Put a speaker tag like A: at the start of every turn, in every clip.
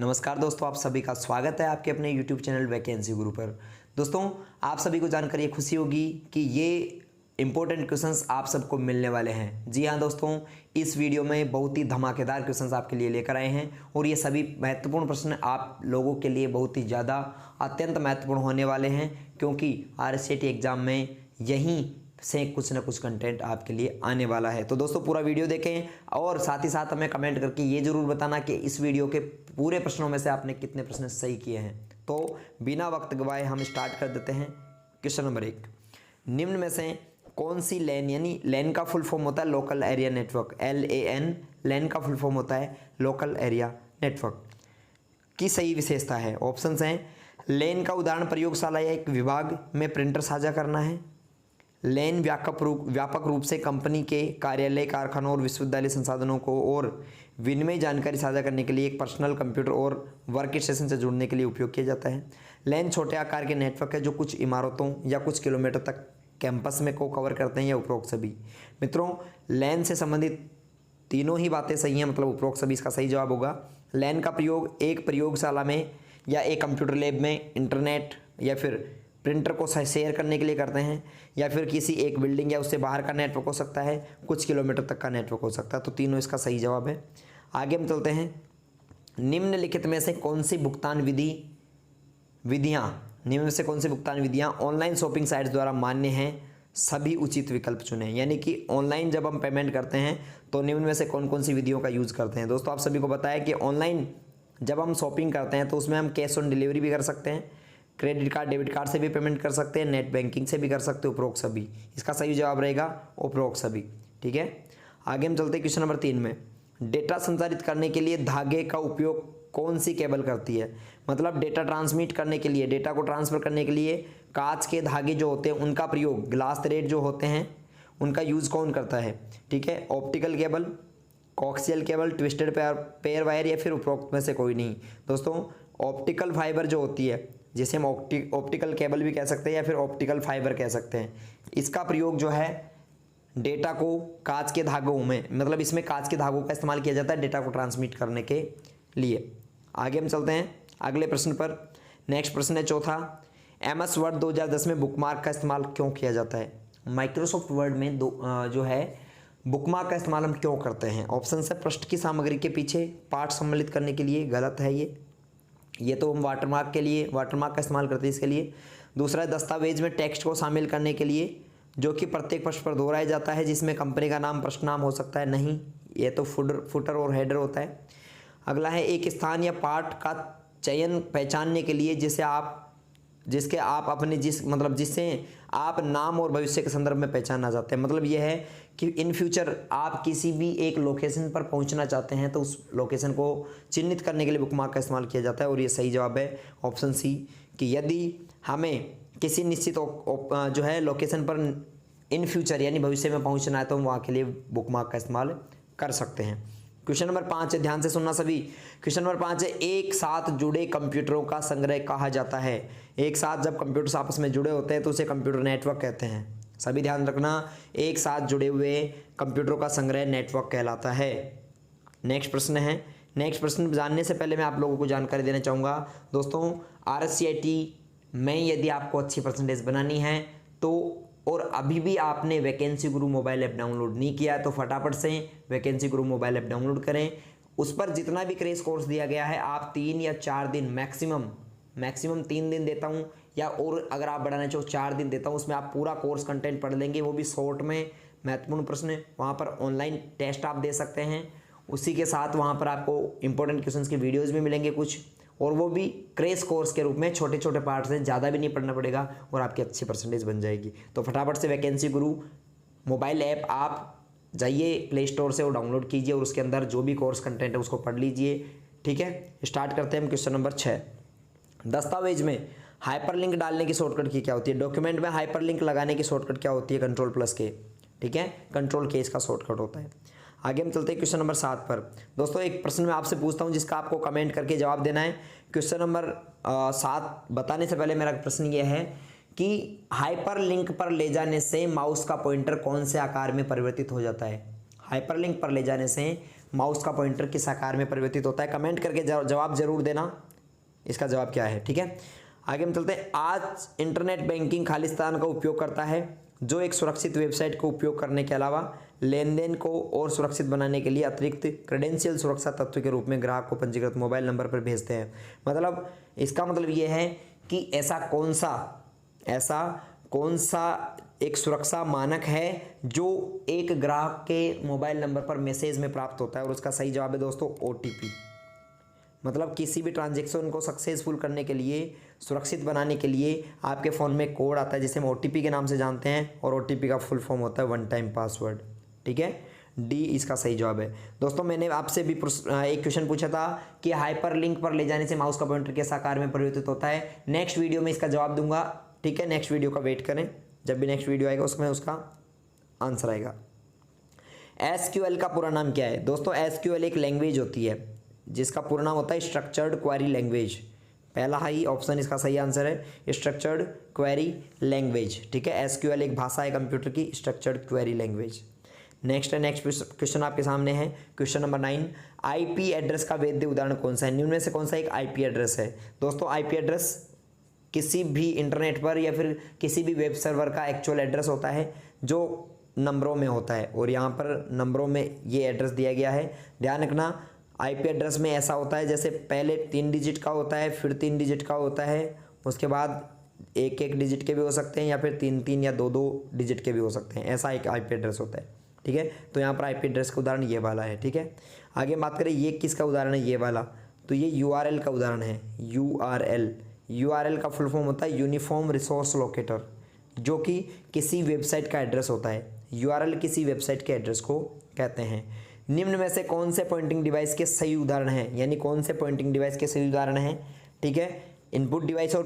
A: नमस्कार दोस्तों, आप सभी का स्वागत है आपके अपने YouTube चैनल वैकेंसी गुरु पर। दोस्तों, आप सभी को जानकर ये खुशी होगी कि ये इंपॉर्टेंट क्वेश्चंस आप सबको मिलने वाले हैं। जी हाँ दोस्तों, इस वीडियो में बहुत ही धमाकेदार क्वेश्चंस आपके लिए लेकर आए हैं और ये सभी महत्वपूर्ण प्रश्न आप लोगों के लिए बहुत ही ज़्यादा अत्यंत महत्वपूर्ण होने वाले हैं, क्योंकि RSAT एग्ज़ाम में यहीं से कुछ ना कुछ कंटेंट आपके लिए आने वाला है। तो दोस्तों, पूरा वीडियो देखें और साथ ही साथ हमें कमेंट करके ये जरूर बताना कि इस वीडियो के पूरे प्रश्नों में से आपने कितने प्रश्न सही किए हैं। तो बिना वक्त गवाए हम स्टार्ट कर देते हैं। क्वेश्चन नंबर 1, निम्न में से कौन सी लैन, यानी लैन का फुल फॉर्म होता है लोकल एरिया नेटवर्क, LAN, लैन का फुल फॉर्म होता है लोकल एरिया नेटवर्क, की सही विशेषता है। ऑप्शंस हैं, लैन का उदाहरण प्रयोगशाला या एक विभाग में प्रिंटर साझा करना है। लैन व्यापक रूप से कंपनी के कार्यालय, कारखानों और विश्वविद्यालय संसाधनों को और विनिमय जानकारी साझा करने के लिए एक पर्सनल कंप्यूटर और वर्क स्टेशन से जुड़ने के लिए उपयोग किया जाता है। लैन छोटे आकार के नेटवर्क है जो कुछ इमारतों या कुछ किलोमीटर तक कैंपस में को कवर करते हैं, या उपरोक्त सभी। मित्रों, लैन से संबंधित तीनों ही बातें सही हैं, मतलब उपरोक्त सभी इसका सही जवाब होगा। लैन का प्रयोग एक प्रयोगशाला में या एक कंप्यूटर लैब में इंटरनेट या फिर प्रिंटर को शेयर करने के लिए करते हैं, या फिर किसी एक बिल्डिंग या उससे बाहर का नेटवर्क हो सकता है, कुछ किलोमीटर तक का नेटवर्क हो सकता है। तो तीनों इसका सही जवाब है। आगे हम चलते हैं। निम्नलिखित में से कौन सी भुगतान विधियाँ ऑनलाइन शॉपिंग साइट्स द्वारा मान्य हैं, सभी उचित विकल्प चुनें। यानी कि ऑनलाइन जब हम पेमेंट करते हैं तो निम्न में से कौन कौन सी विधियों का यूज़ करते हैं। दोस्तों, आप सभी को पता है कि ऑनलाइन जब हम शॉपिंग करते हैं तो उसमें हम कैश ऑन डिलीवरी भी कर सकते हैं, क्रेडिट कार्ड, डेबिट कार्ड से भी पेमेंट कर सकते हैं, नेट बैंकिंग से भी कर सकते हैं, उपरोक्त सभी। इसका सही जवाब रहेगा उपरोक्त सभी। ठीक है, आगे हम चलते हैं क्वेश्चन नंबर 3 में। डेटा संचारित करने के लिए धागे का उपयोग कौन सी केबल करती है। मतलब डेटा ट्रांसमिट करने के लिए, डेटा को ट्रांसफर करने के लिए कांच के धागे जो होते हैं उनका प्रयोग, ग्लास थ्रेड जो होते हैं उनका यूज़ कौन करता है। ठीक है, optical cable, coaxial cable, twisted pair wire, या फिर उपरोक्त में से कोई नहीं। दोस्तों, ऑप्टिकल फाइबर जो होती है, जिसे हम ऑप्टिकल केबल भी कह सकते हैं या फिर ऑप्टिकल फाइबर कह सकते हैं, इसका प्रयोग जो है डेटा को कांच के धागों में, मतलब इसमें कांच के धागों का इस्तेमाल किया जाता है डेटा को ट्रांसमिट करने के लिए। आगे हम चलते हैं अगले प्रश्न पर। नेक्स्ट प्रश्न है चौथा, MS वर्ड 2010 में बुकमार्क का इस्तेमाल क्यों किया जाता है। माइक्रोसॉफ्ट वर्ड में जो है बुकमार्क का इस्तेमाल हम क्यों करते हैं। ऑप्शन है, पृष्ठ की सामग्री के पीछे पाठ सम्मिलित करने के लिए, गलत है ये तो हम वाटरमार्क का इस्तेमाल करते हैं इसके लिए। दूसरा है, दस्तावेज में टेक्स्ट को शामिल करने के लिए, जो कि प्रत्येक पृष्ठ पर दोहराया जाता है, जिसमें कंपनी का नाम, प्रश्न नाम हो सकता है। नहीं, ये तो फुटर और हेडर होता है। अगला है, एक स्थान या पाठ का चयन पहचानने के लिए जिससे आप नाम और भविष्य के संदर्भ में पहचानना चाहते हैं। मतलब यह है कि इन फ्यूचर आप किसी भी एक लोकेशन पर पहुंचना चाहते हैं तो उस लोकेशन को चिन्हित करने के लिए बुकमार्क का इस्तेमाल किया जाता है। और ये सही जवाब है ऑप्शन सी, कि यदि हमें किसी निश्चित जो है लोकेशन पर इन फ्यूचर यानी भविष्य में पहुंचना है तो हम वहाँ के लिए बुकमार्क का इस्तेमाल कर सकते हैं। क्वेश्चन नंबर 5 है, ध्यान से सुनना सभी। क्वेश्चन नंबर 5 है, एक साथ जुड़े कंप्यूटरों का संग्रह कहा जाता है। एक साथ जब कंप्यूटर्स आपस में जुड़े होते हैं तो उसे कंप्यूटर नेटवर्क कहते हैं। सभी ध्यान रखना, एक साथ जुड़े हुए कंप्यूटरों का संग्रह नेटवर्क कहलाता है। नेक्स्ट प्रश्न जानने से पहले मैं आप लोगों को जानकारी देना चाहूँगा। दोस्तों, RSAT में यदि आपको अच्छी परसेंटेज बनानी है तो, और अभी भी आपने वैकेंसी गुरु मोबाइल ऐप डाउनलोड नहीं किया है तो फटाफट से वैकेंसी गुरु मोबाइल ऐप डाउनलोड करें। उस पर जितना भी क्रेश कोर्स दिया गया है, आप 3 या 4 दिन, मैक्सिमम 3 दिन देता हूं, या और अगर आप बढ़ाना चाहो 4 दिन देता हूं। उसमें आप पूरा कोर्स कंटेंट पढ़ लेंगे, वो भी शॉर्ट में, महत्वपूर्ण प्रश्न। वहाँ पर ऑनलाइन टेस्ट आप दे सकते हैं, उसी के साथ वहाँ पर आपको इंपॉर्टेंट क्वेश्चंस के वीडियोज़ भी मिलेंगे कुछ, और वो भी क्रेश कोर्स के रूप में, छोटे छोटे पार्ट से, ज़्यादा भी नहीं पढ़ना पड़ेगा और आपकी अच्छी परसेंटेज बन जाएगी। तो फटाफट से वैकेंसी गुरु मोबाइल ऐप आप जाइए प्ले स्टोर से, वो डाउनलोड कीजिए और उसके अंदर जो भी कोर्स कंटेंट है उसको पढ़ लीजिए। ठीक है, स्टार्ट करते हैं हम क्वेश्चन नंबर 6। दस्तावेज में हाइपरलिंक डालने की शॉर्टकट की क्या होती है। डॉक्यूमेंट में हाइपरलिंक लगाने की शॉर्टकट क्या होती है। Ctrl+K। ठीक है, Ctrl+K इसका शॉर्टकट होता है। आगे हम चलते हैं क्वेश्चन नंबर 7 पर। दोस्तों, एक प्रश्न मैं आपसे पूछता हूं जिसका आपको कमेंट करके जवाब देना है। क्वेश्चन नंबर 7 बताने से पहले मेरा प्रश्न यह है कि हाइपरलिंक पर ले जाने से माउस का पॉइंटर कौन से आकार में परिवर्तित हो जाता है। हाइपरलिंक पर ले जाने से माउस का पॉइंटर किस आकार में परिवर्तित होता है? कमेंट करके जवाब जरूर देना, इसका जवाब क्या है। ठीक है, आगे हम चलते हैं। आज इंटरनेट बैंकिंग खालिस्तान का उपयोग करता है, जो एक सुरक्षित वेबसाइट को उपयोग करने के अलावा लेन देन को और सुरक्षित बनाने के लिए अतिरिक्त क्रेडेंशियल सुरक्षा तत्व के रूप में ग्राहक को पंजीकृत मोबाइल नंबर पर भेजते हैं। मतलब इसका मतलब ये है कि ऐसा कौन सा एक सुरक्षा मानक है जो एक ग्राहक के मोबाइल नंबर पर मैसेज में प्राप्त होता है, और उसका सही जवाब है दोस्तों OTP। मतलब किसी भी ट्रांजैक्शन को सक्सेसफुल करने के लिए, सुरक्षित बनाने के लिए आपके फ़ोन में कोड आता है जिसे हम OTP के नाम से जानते हैं, और OTP का फुल फॉर्म होता है वन टाइम पासवर्ड। ठीक है, डी इसका सही जवाब है। दोस्तों मैंने आपसे भी एक क्वेश्चन पूछा था कि हाइपर लिंक पर ले जाने से माउस का पॉइंटर किस आकार में परिवर्तित होता है। नेक्स्ट वीडियो में इसका जवाब दूंगा। ठीक है, नेक्स्ट वीडियो का वेट करें, जब भी नेक्स्ट वीडियो आएगा उसमें उसका आंसर आएगा। SQL का पूरा नाम क्या है? दोस्तों SQL एक लैंग्वेज होती है जिसका पूरा नाम होता है स्ट्रक्चर्ड क्वेरी लैंग्वेज। पहला ही ऑप्शन इसका सही आंसर है, स्ट्रक्चर्ड क्वेरी लैंग्वेज। ठीक है, SQL एक भाषा है कंप्यूटर की, structured query language. Next question आपके सामने है, क्वेश्चन नंबर 9। IP एड्रेस का वैध उदाहरण कौन सा है? निम्न में से कौन सा एक IP एड्रेस है? दोस्तों IP एड्रेस किसी भी इंटरनेट पर या फिर किसी भी वेब सर्वर का एक्चुअल एड्रेस होता है जो नंबरों में होता है, और यहाँ पर नंबरों में ये एड्रेस दिया गया है। ध्यान रखना, IP एड्रेस में ऐसा होता है जैसे पहले 3 डिजिट का होता है, फिर 3 डिजिट का होता है, उसके बाद 1-1 डिजिट के भी हो सकते हैं, या फिर 3-3 या 2-2 डिजिट के भी हो सकते हैं। ऐसा एक IP एड्रेस होता है। ठीक है, तो यहाँ पर IP एड्रेस का उदाहरण ये वाला है। ठीक है, आगे बात करें ये किसका उदाहरण है, ये वाला, तो ये URL का उदाहरण है। URL का फुल फॉर्म होता है यूनिफॉर्म रिसोर्स लोकेटर, जो कि किसी वेबसाइट का एड्रेस होता है। URL किसी वेबसाइट के एड्रेस को कहते हैं। निम्न में से कौन से पॉइंटिंग डिवाइस के सही उदाहरण हैं? यानी कौन से पॉइंटिंग डिवाइस के सही उदाहरण हैं? ठीक है, इनपुट डिवाइस और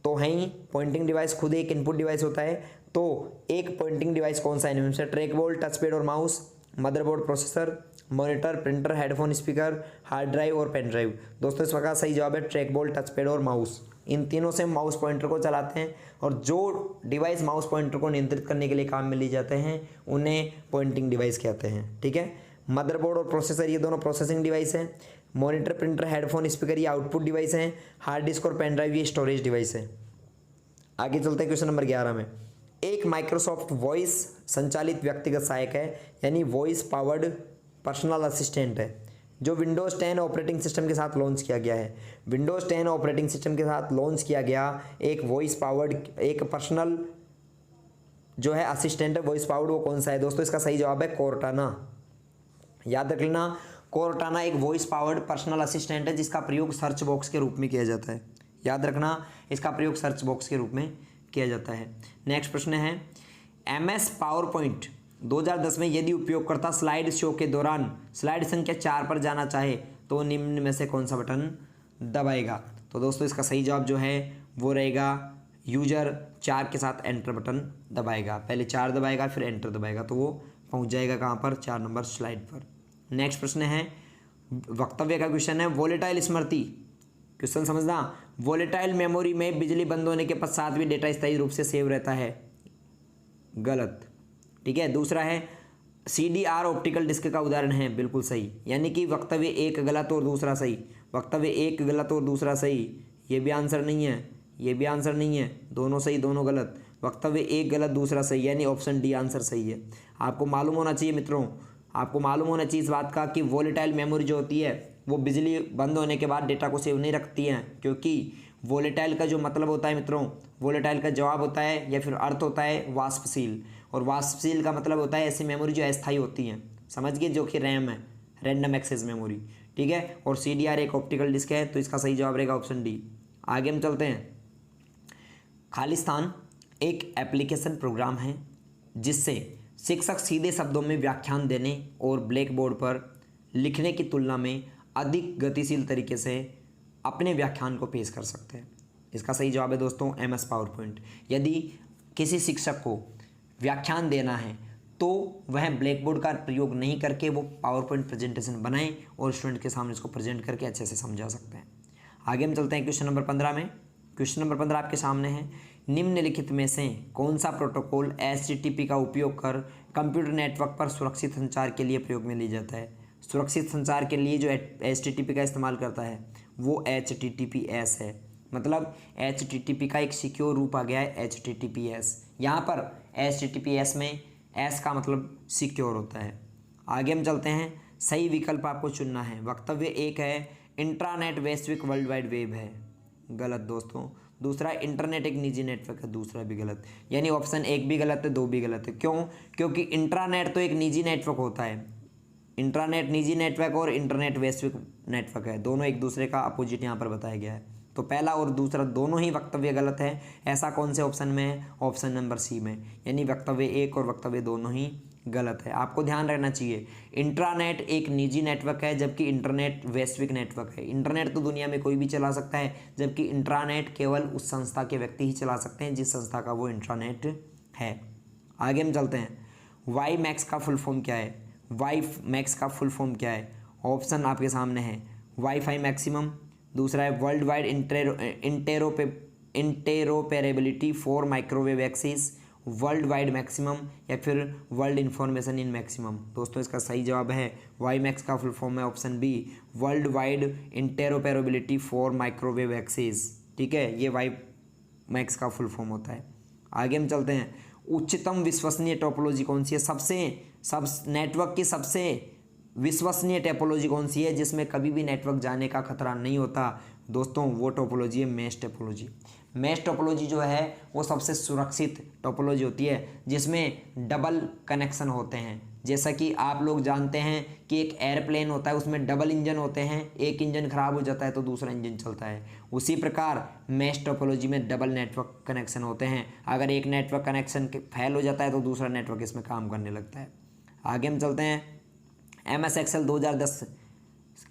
A: तो है ही, पॉइंटिंग डिवाइस खुद एक इनपुट डिवाइस होता है, तो एक पॉइंटिंग डिवाइस कौन सा है? इनमें से ट्रैक बॉल, टच पैड और mouse, motherboard, processor, monitor, printer, headphone, speaker, hard drive और पेन ड्राइव। दोस्तों इस वक्त सही जवाब है ट्रैक बॉल, टच पैड और माउस। इन तीनों से माउस पॉइंटर को चलाते हैं, और जो डिवाइस माउस पॉइंटर को नियंत्रित करने के लिए काम में ली जाते हैं उन्हें पॉइंटिंग डिवाइस कहते हैं। ठीक है, मदरबोर्ड और प्रोसेसर ये दोनों प्रोसेसिंग डिवाइस हैं। मॉनिटर, प्रिंटर, हेडफोन, स्पीकर ये आउटपुट डिवाइस हैं। हार्ड डिस्क और पेन ड्राइव ये स्टोरेज डिवाइस है। आगे चलते हैं क्वेश्चन नंबर 11 में। एक माइक्रोसॉफ्ट वॉइस संचालित व्यक्तिगत सहायक है, यानी वॉइस पावर्ड पर्सनल असिस्टेंट है, जो विंडोज़ 10 ऑपरेटिंग सिस्टम के साथ लॉन्च किया गया है। विंडोज़ 10 ऑपरेटिंग सिस्टम के साथ लॉन्च किया गया एक वॉइस पावर्ड, एक पर्सनल जो है असिस्टेंट है वॉइस पावर्ड, वो कौन सा है? दोस्तों इसका सही जवाब है कोर्टाना। याद रख लेना, कोर्टाना एक वॉइस पावर्ड पर्सनल असिस्टेंट है जिसका प्रयोग सर्च बॉक्स के रूप में किया जाता है। याद रखना, इसका प्रयोग सर्च बॉक्स के रूप में किया जाता है। नेक्स्ट प्रश्न है, MS पावरपॉइंट 2010 में यदि उपयोगकर्ता स्लाइड शो के दौरान स्लाइड संख्या 4 पर जाना चाहे तो निम्न में से कौन सा बटन दबाएगा? तो दोस्तों इसका सही जवाब जो है वो रहेगा यूजर 4 के साथ एंटर बटन दबाएगा। पहले 4 दबाएगा फिर एंटर दबाएगा, तो वो पहुंच जाएगा कहाँ पर? 4 नंबर स्लाइड पर। नेक्स्ट प्रश्न है, वक्तव्य का क्वेश्चन है, वोलेटाइल स्मृति। क्वेश्चन समझना, वोलेटाइल मेमोरी में बिजली बंद होने के पश्चात भी डेटा स्थायी रूप से सेव रहता है। गलत। ठीक है, दूसरा है CDR ऑप्टिकल डिस्क का उदाहरण है। बिल्कुल सही, यानी कि वक्तव्य एक गलत और दूसरा सही। वक्तव्य एक गलत और दूसरा सही, ये भी आंसर नहीं है, ये भी आंसर नहीं है, दोनों सही दोनों गलत। वक्तव्य एक गलत दूसरा सही, यानी ऑप्शन डी आंसर सही है। आपको मालूम होना चाहिए मित्रों, आपको मालूम होना चाहिए इस बात का कि वोलेटाइल मेमोरी जो होती है वो बिजली बंद होने के बाद डेटा को सेव नहीं रखती है, क्योंकि वोलेटाइल का जो मतलब होता है मित्रों, वोलेटाइल का जवाब होता है या फिर अर्थ होता है वाष्पशील, और वाष्पशील का मतलब होता है ऐसी मेमोरी जो अस्थायी होती हैं, समझ गए, जो कि रैम है, रैंडम एक्सेस मेमोरी। ठीक है, और CDR एक ऑप्टिकल डिस्क है, तो इसका सही जवाब रहेगा ऑप्शन डी। आगे हम चलते हैं, खालिस्तान एक एप्लीकेशन प्रोग्राम है जिससे शिक्षक सीधे शब्दों में व्याख्यान देने और ब्लैक बोर्ड पर लिखने की तुलना में अधिक गतिशील तरीके से अपने व्याख्यान को पेश कर सकते हैं। इसका सही जवाब है दोस्तों MS पावरपॉइंट। यदि किसी शिक्षक को व्याख्यान देना है तो वह ब्लैक बोर्ड का प्रयोग नहीं करके वो पावरपॉइंट प्रेजेंटेशन बनाएं और स्टूडेंट के सामने इसको प्रेजेंट करके अच्छे से समझा सकते हैं। आगे हम चलते हैं क्वेश्चन नंबर 15 में। क्वेश्चन नंबर 15 आपके सामने है, निम्नलिखित में से कौन सा प्रोटोकॉल HTTP का उपयोग कर कंप्यूटर नेटवर्क पर सुरक्षित संचार के लिए प्रयोग में लिया जाता है? सुरक्षित संचार के लिए जो HTTP का इस्तेमाल करता है वो HTTPS है। मतलब HTTP का एक सिक्योर रूप आ गया है HTTPS। यहाँ पर HTTPS में S का मतलब सिक्योर होता है। आगे हम चलते हैं, सही विकल्प आपको चुनना है। वक्तव्य एक है इंट्रानेट वैश्विक वर्ल्ड वाइड वेब है, गलत दोस्तों। दूसरा इंटरनेट एक निजी नेटवर्क है, दूसरा भी गलत। यानी ऑप्शन एक भी गलत है, दो भी गलत है। क्यों? क्योंकि इंट्रानेट तो एक निजी नेटवर्क होता है। इंट्रानेट निजी नेटवर्क और इंटरनेट वैश्विक नेटवर्क है, दोनों एक दूसरे का अपोजिट यहाँ पर बताया गया है। तो पहला और दूसरा दोनों ही वक्तव्य गलत है। ऐसा कौन से ऑप्शन में है? ऑप्शन नंबर सी में, यानी वक्तव्य एक और वक्तव्य दोनों ही गलत है। आपको ध्यान रखना चाहिए, इंट्रानेट एक निजी नेटवर्क है जबकि इंटरनेट वैश्विक नेटवर्क है। इंटरनेट तो दुनिया में कोई भी चला सकता है, जबकि इंट्रानेट केवल उस संस्था के व्यक्ति ही चला सकते हैं जिस संस्था का वो इंट्रानेट है। आगे हम चलते हैं, वाई मैक्स का फुल फॉर्म क्या है? वाई मैक्स का फुल फॉर्म क्या है? ऑप्शन आपके सामने है, वाईफाई मैक्सिमम, दूसरा है world wide interoperability for microwave access, world wide maximum, या फिर वर्ल्ड इंफॉर्मेशन इन मैक्सिमम। दोस्तों इसका सही जवाब है वाई मैक्स का फुल फॉर्म है option B, world wide interoperability for microwave access. ठीक है, ये वाई मैक्स का फुल फॉर्म होता है। आगे हम चलते हैं, उच्चतम विश्वसनीय टोपोलॉजी कौन सी है? नेटवर्क की सबसे विश्वसनीय टोपोलॉजी कौन सी है जिसमें कभी भी नेटवर्क जाने का खतरा नहीं होता? दोस्तों वो टोपोलॉजी है मैश टोपोलॉजी। मैश टोपोलॉजी जो है वो सबसे सुरक्षित टोपोलॉजी होती है जिसमें डबल कनेक्शन होते हैं। जैसा कि आप लोग जानते हैं कि एक एयरप्लेन होता है, उसमें डबल इंजन होते हैं, एक इंजन खराब हो जाता है तो दूसरा इंजन चलता है। उसी प्रकार मैश टोपोलॉजी में डबल नेटवर्क कनेक्शन होते हैं। अगर एक नेटवर्क कनेक्शन फेल हो जाता है तो दूसरा नेटवर्क इसमें काम करने लगता है। आगे हम चलते हैं, MS Excel 2010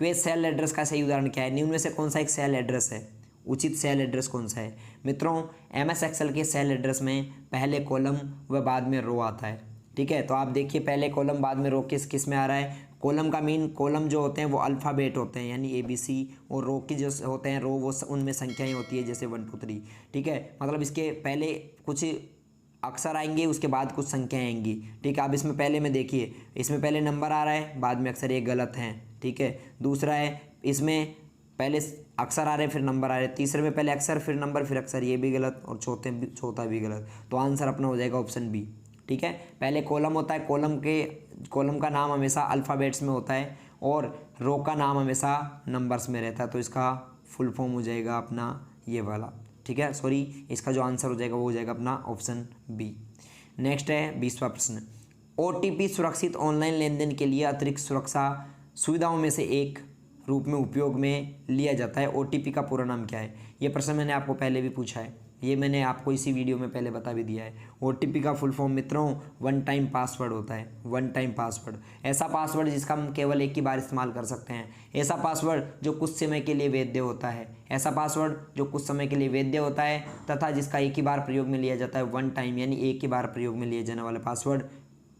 A: के सेल एड्रेस का सही उदाहरण क्या है? निम्न में से कौन सा एक सेल एड्रेस है? उचित सेल एड्रेस कौन सा है? मित्रों MS Excel के सेल एड्रेस में पहले कॉलम व बाद में रो आता है। ठीक है, तो आप देखिए पहले कॉलम बाद में रो किस में आ रहा है। कॉलम का मीन कॉलम जो होते हैं वो अल्फ़ाबेट होते हैं यानी ABC, और रो की जो होते हैं रो वो उनमें संख्याएँ होती है जैसे 1 2 3। ठीक है, मतलब इसके पहले कुछ अक्षर आएंगे उसके बाद कुछ संख्याएं आएंगी। ठीक है, अब इसमें पहले में देखिए, इसमें पहले नंबर आ रहा है बाद में अक्षर, ये गलत हैं। ठीक है, दूसरा है इसमें पहले अक्षर आ रहे हैं फिर नंबर आ रहे हैं, तीसरे में पहले अक्षर फिर नंबर फिर अक्षर, ये भी गलत, और चौथा भी गलत। तो आंसर अपना हो जाएगा ऑप्शन बी। ठीक है, पहले कॉलम होता है, कॉलम का नाम हमेशा अल्फ़ाबेट्स में होता है और रो का नाम हमेशा नंबर्स में रहता है, तो इसका फुल फॉर्म हो जाएगा अपना ये वाला। ठीक है, सॉरी, इसका जो आंसर हो जाएगा वो हो जाएगा अपना ऑप्शन बी। नेक्स्ट है 20वां प्रश्न, OTP सुरक्षित ऑनलाइन लेन देन के लिए अतिरिक्त सुरक्षा सुविधाओं में से एक रूप में उपयोग में लिया जाता है। OTP का पूरा नाम क्या है? ये प्रश्न मैंने आपको पहले भी पूछा है, ये मैंने आपको इसी वीडियो में पहले बता भी दिया है। OTP का फुल फॉर्म मित्रों वन टाइम पासवर्ड होता है। वन टाइम पासवर्ड, ऐसा पासवर्ड जिसका हम केवल एक ही बार इस्तेमाल कर सकते हैं, ऐसा पासवर्ड जो कुछ समय के लिए वैध होता है, ऐसा पासवर्ड जो कुछ समय के लिए वैध होता है तथा जिसका एक ही बार प्रयोग में लिया जाता है। वन टाइम यानी एक ही बार प्रयोग में लिए जाने वाला पासवर्ड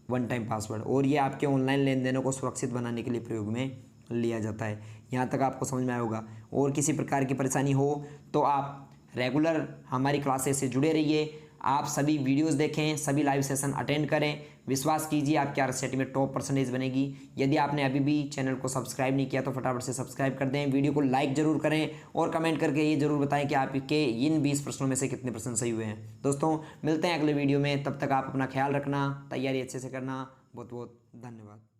A: वन टाइम पासवर्ड, और ये आपके ऑनलाइन लेन देनों को सुरक्षित बनाने के लिए प्रयोग में लिया जाता है। यहाँ तक आपको समझ में आया होगा। और किसी प्रकार की परेशानी हो तो आप रेगुलर हमारी क्लासेस से जुड़े रहिए, आप सभी वीडियोस देखें, सभी लाइव सेशन अटेंड करें। विश्वास कीजिए आपकी RCET में टॉप परसेंटेज बनेगी। यदि आपने अभी भी चैनल को सब्सक्राइब नहीं किया तो फटाफट से सब्सक्राइब कर दें, वीडियो को लाइक जरूर करें और कमेंट करके ये जरूर बताएं कि आपके इन 20 प्रश्नों में से कितने प्रश्न सही हुए हैं। दोस्तों मिलते हैं अगले वीडियो में, तब तक आप अपना ख्याल रखना, तैयारी अच्छे से करना। बहुत बहुत धन्यवाद।